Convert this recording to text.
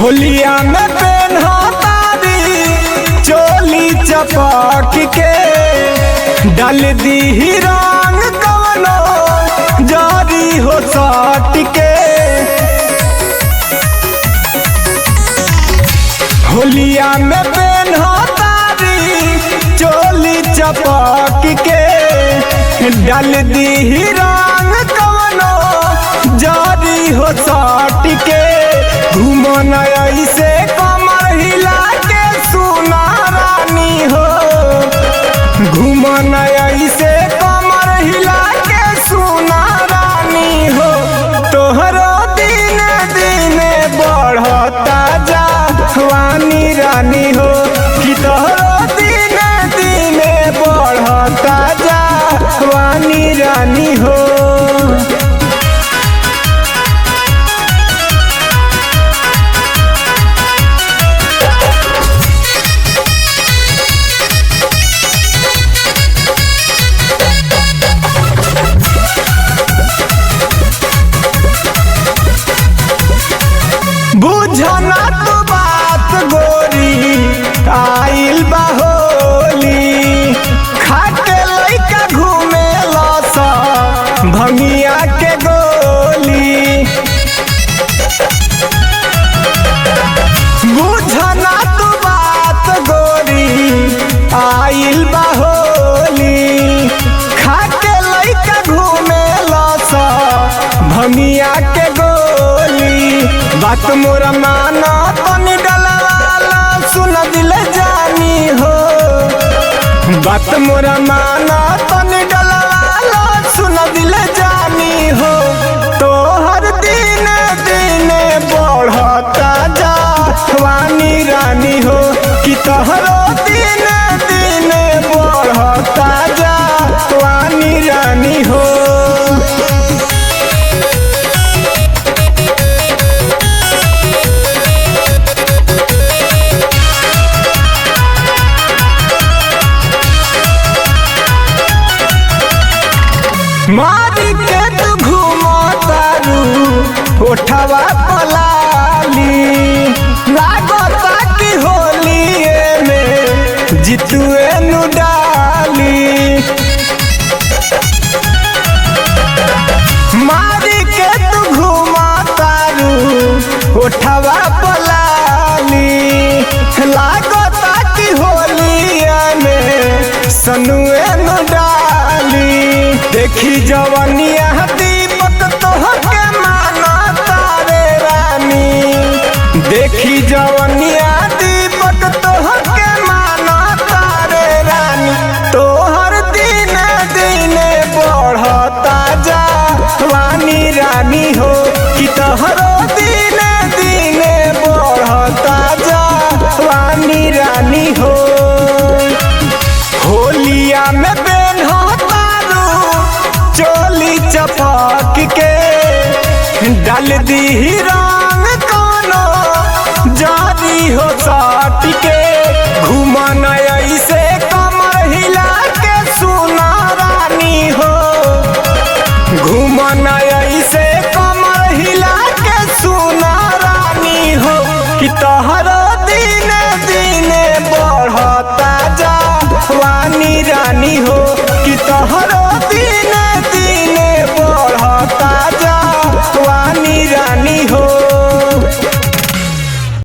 होलिया में पेन्हा तारी चोली चपक के डाल दी रंग कवनो जारी हो साट के। होलिया में पेन्हा तारी चोली चपक के डाल दी रंग कवनो जारी हो साट के। घूमन ऐसे कमर हिला के सुना रानी हो, घूमन ऐसे कमर हिला के सुना रानी हो। तोहरो दिन दिन बढ़ता जवानी रानी हो, कि तोहरो दिन दिन बढ़ता जवानी रानी हो। बुझना तो बात गोरी आइल बा होली, खाके लइका घूमे लसा भंगिया के गोली। बुझना तो बात गोरी आइल बा होली, खाके लइका घूमे लसा भंगिया के गोली। बात मोरा माना तनी डलवाला सुन दिल जानी हो, बात मोरा माना तनी डलवाला सुन दिल जानी हो। तो हर दिन दिन बढ़ता जवानी रानी हो, कि तोहरो दिन दिन बढ़ता जवानी रानी हो। मारी के तू घूमो तारू उठवा पलाली, लागता कि होलिए में जितुए नु डाली। मारी के तू घूमो तारू उठवा पलाली, लागता कि होलिए में सनुए नु डाली। देखी जवनिया दीपक तोहके माना तारे रानी, देखी जवनिया दीपक तोहके माना तारे रानी। तोहर दिन दिन बढ़ता जवानी रानी हो, कि तोहरो दिन दिन बढ़ता जवानी रानी हो। होलिया में चोली चपक के डाल दी रंग कवनो जारी हो साट के। घूमन ऐसे कमर हिला के सुना रानी हो, घूमन ऐसे कमर हिला के सुना रानी हो, कि